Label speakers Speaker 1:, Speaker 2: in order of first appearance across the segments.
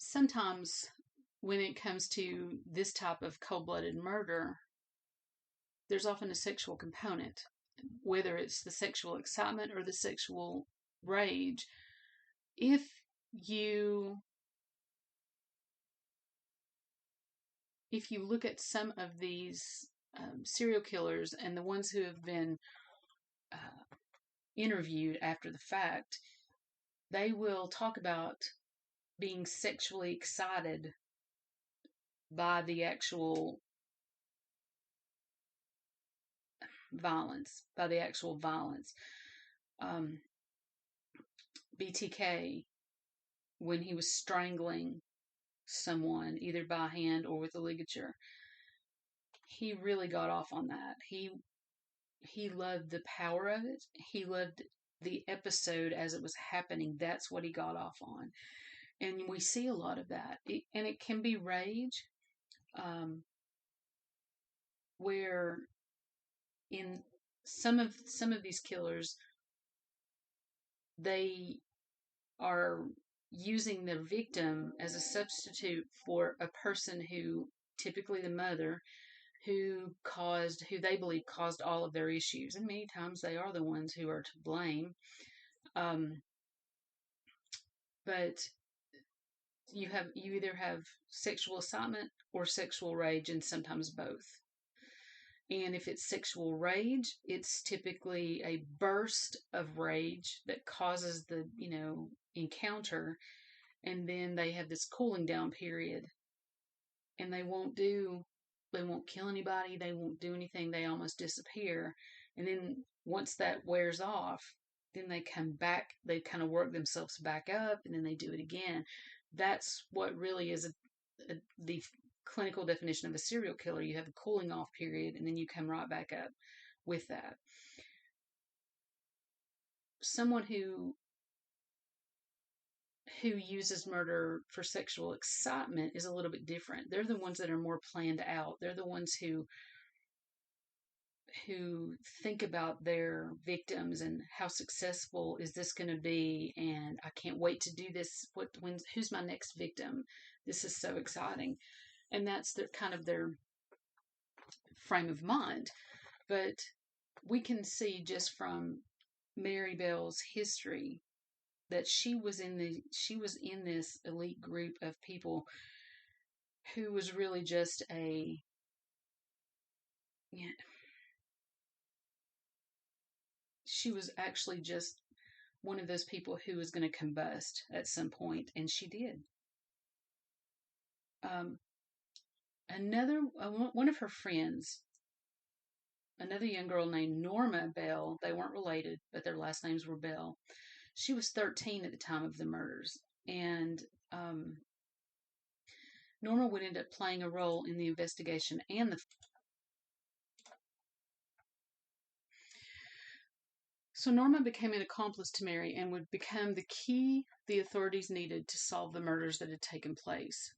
Speaker 1: sometimes when it comes to this type of cold-blooded murder, there's often a sexual component, whether it's the sexual excitement or the sexual rage. If you look at some of these serial killers and the ones who have been interviewed after the fact, they will talk about being sexually excited by the actual violence, BTK, when he was strangling someone, either by hand or with a ligature, he really got off on that. He loved the power of it. He loved the episode as it was happening. That's what he got off on. And we see a lot of that. And it can be rage, where in some of these killers, they are using the victim as a substitute for a person who, typically the mother, who they believe caused all of their issues. And many times they are the ones who are to blame. But you either have sexual excitement or sexual rage, and sometimes both. And if it's sexual rage, it's typically a burst of rage that causes the, encounter. And then they have this cooling down period, and they won't kill anybody. They won't do anything. They almost disappear. And then once that wears off, then they come back. They kind of work themselves back up, and then they do it again. That's what really is the clinical definition of a serial killer. You have a cooling off period, and then you come right back up with that. Someone who uses murder for sexual excitement is a little bit different. They're the ones that are more planned out. They're the ones who think about their victims and how successful is this going to be, and I can't wait to do this. Who's my next victim? This is so exciting. And that's their frame of mind. But we can see just from Mary Bell's history that she was in this elite group of people who was really just she was actually just one of those people who was going to combust at some point, and she did. One of her friends, another young girl named Norma Bell, they weren't related, but their last names were Bell. She was 13 at the time of the murders, and Norma would end up playing a role in the investigation and So Norma became an accomplice to Mary and would become the key the authorities needed to solve the murders that had taken place.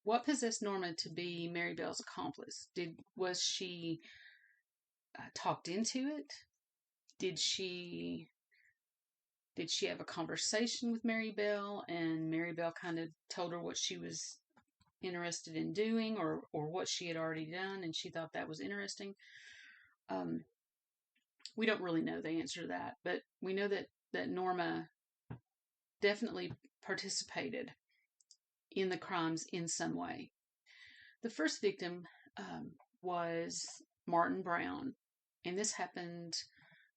Speaker 1: What possessed Norma to be Mary Bell's accomplice? Was she talked into it? Did she have a conversation with Mary Bell, and Mary Bell kind of told her what she was interested in doing, or what she had already done, and she thought that was interesting? We don't really know the answer to that, but we know that Norma definitely participated in the crimes in some way. The first victim was Martin Brown, and this happened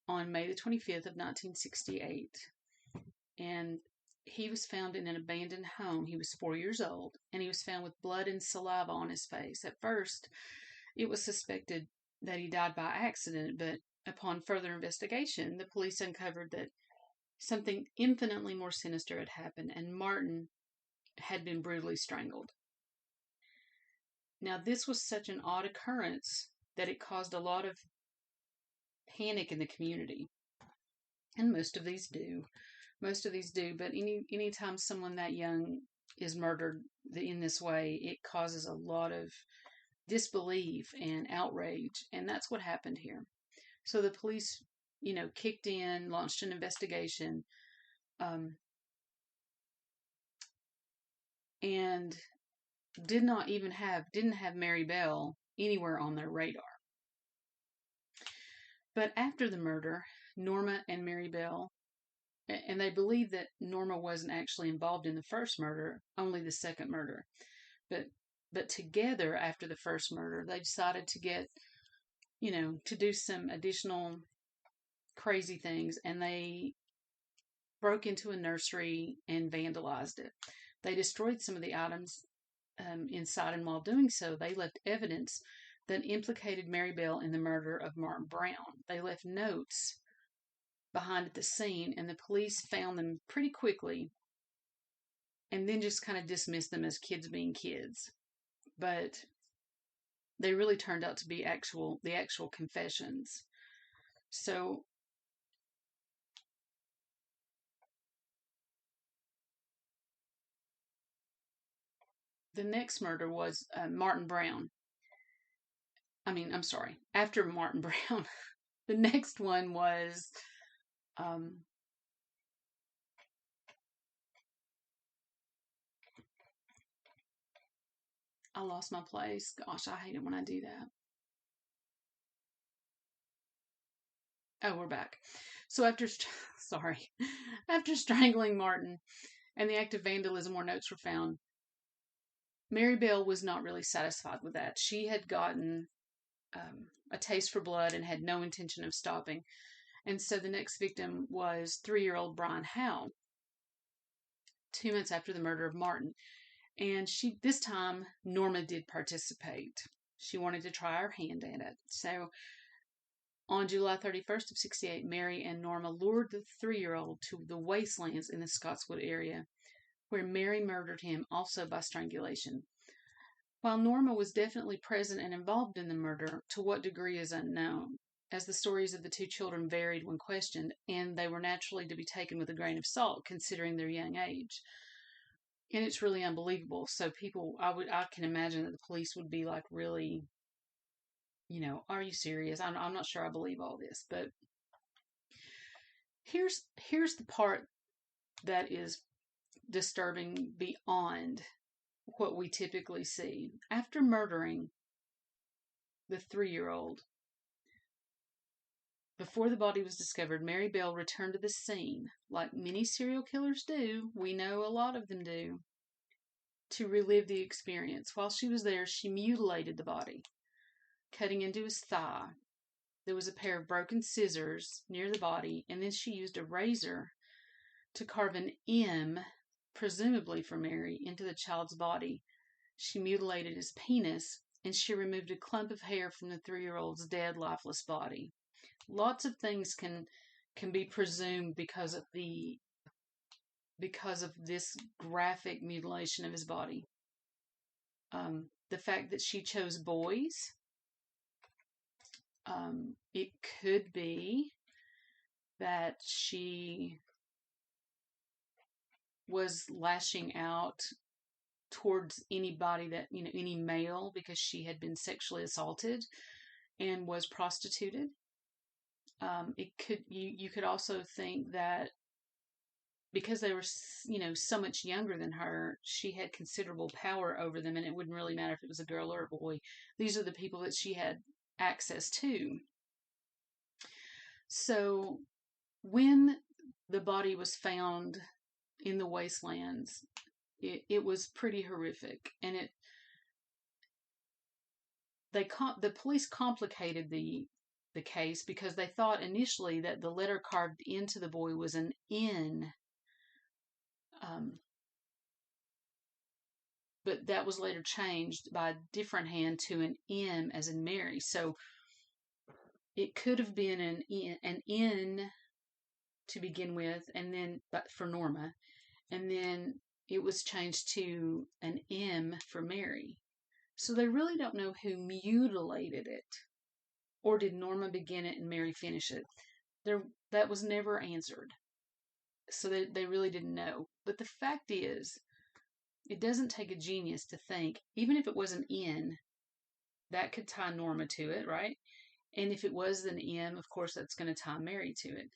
Speaker 1: on May the 25th of 1968. And he was found in an abandoned home. He was 4 years old, and he was found with blood and saliva on his face. At first, it was suspected that he died by accident, but upon further investigation, the police uncovered that something infinitely more sinister had happened, and Martin had been brutally strangled. Now, this was such an odd occurrence that it caused a lot of panic in the community. And most of these do. But anytime someone that young is murdered in this way, it causes a lot of disbelief and outrage. And that's what happened here. So the police, kicked in, launched an investigation. and didn't have Mary Bell anywhere on their radar. But after the murder, Norma and Mary Bell, and they believe that Norma wasn't actually involved in the first murder, only the second murder. But together after the first murder, they decided to get, to do some additional crazy things, and they broke into a nursery and vandalized it. They destroyed some of the items inside, and while doing so, they left evidence that implicated Mary Bell in the murder of Martin Brown. They left notes behind at the scene, and the police found them pretty quickly and then just kind of dismissed them as kids being kids. But they really turned out to be the actual confessions. So the next murder was Martin Brown. I'm sorry, after Martin Brown, the next one was I lost my place. Gosh, I hate it when I do that. Oh, we're back. So after strangling Martin and the act of vandalism where notes were found, Mary Bell was not really satisfied with that. She had gotten a taste for blood and had no intention of stopping. And so the next victim was 3-year-old Brian Howe, 2 months after the murder of Martin. And this time, Norma did participate. She wanted to try her hand at it. So on July 31st of 68, Mary and Norma lured the 3-year-old to the wastelands in the Scottswood area, where Mary murdered him, also by strangulation. While Norma was definitely present and involved in the murder, to what degree is unknown, as the stories of the two children varied when questioned, and they were naturally to be taken with a grain of salt, considering their young age. And it's really unbelievable. So I can imagine that the police would be like, really, are you serious? I'm not sure I believe all this. But here's the part that is disturbing beyond what we typically see. After murdering the 3-year-old, before the body was discovered, Mary Bell returned to the scene, like many serial killers do. We know a lot of them do. To relive the experience. While she was there, she mutilated the body, cutting into his thigh. There was a pair of broken scissors near the body, and then she used a razor to carve an M, presumably for Mary, into the child's body. She mutilated his penis, and she removed a clump of hair from the 3-year-old's dead, lifeless body. Lots of things can be presumed because of this graphic mutilation of his body. The fact that she chose boys, it could be that she was lashing out towards anybody that, any male, because she had been sexually assaulted and was prostituted. You could also think that because they were, so much younger than her, she had considerable power over them, and it wouldn't really matter if it was a girl or a boy. These are the people that she had access to. So when the body was found in the wastelands, it was pretty horrific, and the police complicated the case because they thought initially that the letter carved into the boy was an N. But that was later changed by a different hand to an M as in Mary. So it could have been an N to begin with, and then but for Norma, and then it was changed to an M for Mary. So they really don't know who mutilated it, or did Norma begin it and Mary finish it. That was never answered. So they really didn't know. But the fact is, it doesn't take a genius to think, even if it was an N, that could tie Norma to it, right? And if it was an M, of course, that's going to tie Mary to it.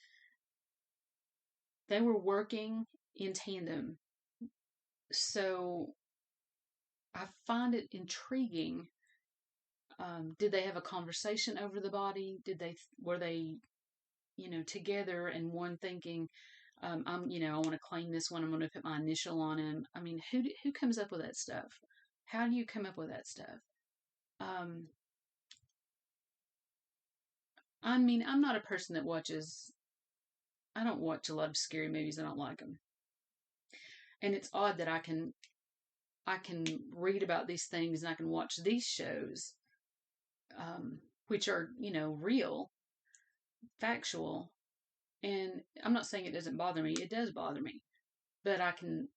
Speaker 1: They were working in tandem. So I find it intriguing. Did they have a conversation over the body? Were they, together and one thinking, I want to claim this one. I'm going to put my initial on him. I mean, who comes up with that stuff? How do you come up with that stuff? Um, I mean, I'm not a person that watches. I don't watch a lot of scary movies. I don't like them, and it's odd that I can read about these things and I can watch these shows, which are real, factual. And I'm not saying it doesn't bother me. It does bother me, but I can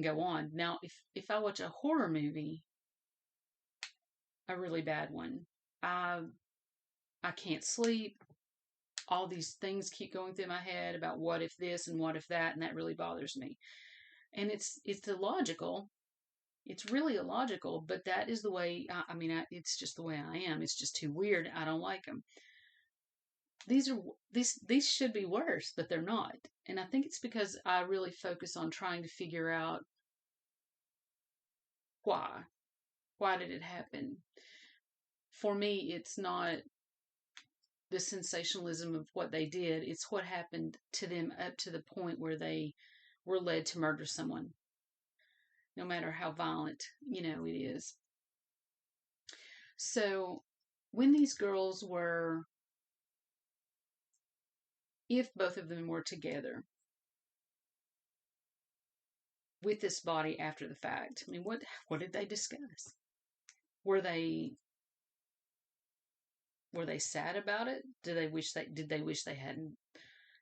Speaker 1: go on. Now, if I watch a horror movie, a really bad one, I I can't sleep. All these things keep going through my head about what if this and what if that, and that really bothers me. And it's illogical. It's really illogical, but that is the way. It's just the way I am. It's just too weird. I don't like them. These should be worse, but they're not. And I think it's because I really focus on trying to figure out why. Why did it happen? For me, it's not the sensationalism of what they did. It's what happened to them up to the point where they were led to murder someone, no matter how violent, it is. So when these girls were, if both of them were together with this body after the fact, I mean, what did they discuss? Were they sad about it? Did they wish they hadn't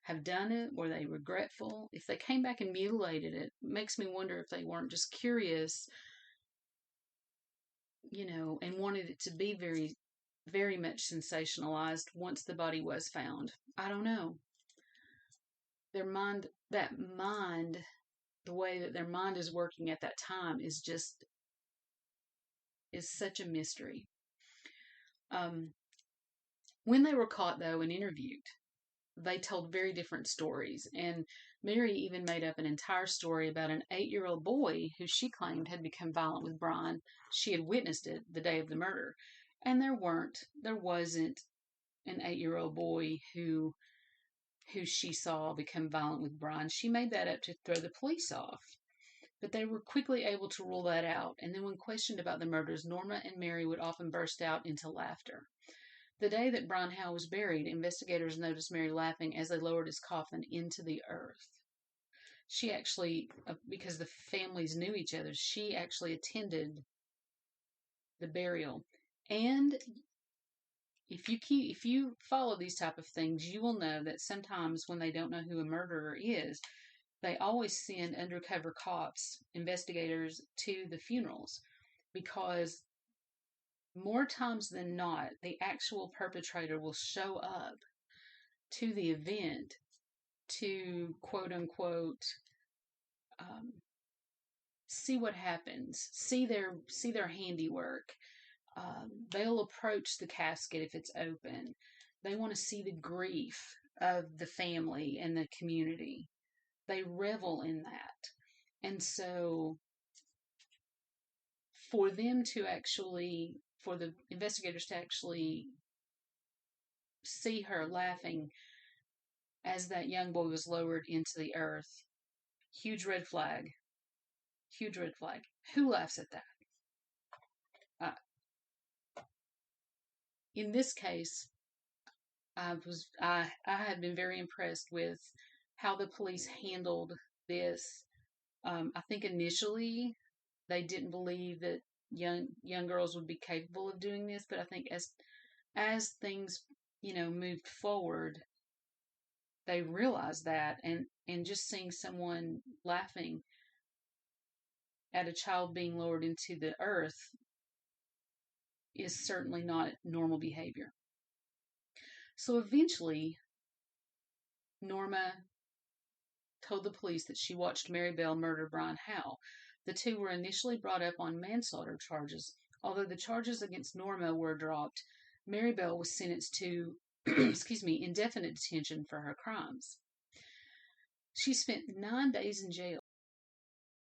Speaker 1: have done it? Were they regretful? If they came back and mutilated it, makes me wonder if they weren't just curious, and wanted it to be very, very much sensationalized once the body was found. I don't know. Their mind, the way that their mind is working at that time is such a mystery. When they were caught, though, and interviewed, they told very different stories. And Mary even made up an entire story about an 8-year-old boy who she claimed had become violent with Brian. She had witnessed it the day of the murder. And there wasn't an 8-year-old boy who she saw become violent with Brian. She made that up to throw the police off. But they were quickly able to rule that out. And then when questioned about the murders, Norma and Mary would often burst out into laughter. The day that Brian Howe was buried, investigators noticed Mary laughing as they lowered his coffin into the earth. She actually, because the families knew each other, she actually attended the burial. And if you follow these type of things, you will know that sometimes when they don't know who a murderer is, they always send undercover cops, investigators to the funerals, because more times than not, the actual perpetrator will show up to the event to quote unquote see what happens, see their handiwork. They'll approach the casket if it's open. They want to see the grief of the family and the community. They revel in that. And so for the investigators to actually see her laughing as that young boy was lowered into the earth, huge red flag. Huge red flag. Who laughs at that? Uh, in this case, I had been very impressed with how the police handled this. I think initially they didn't believe that young girls would be capable of doing this, but I think as things moved forward, they realized that, and just seeing someone laughing at a child being lowered into the earth is certainly not normal behavior. So eventually, Norma told the police that she watched Mary Bell murder Brian Howe. The two were initially brought up on manslaughter charges. Although the charges against Norma were dropped, Mary Bell was sentenced to, indefinite detention for her crimes. She spent 9 days in jail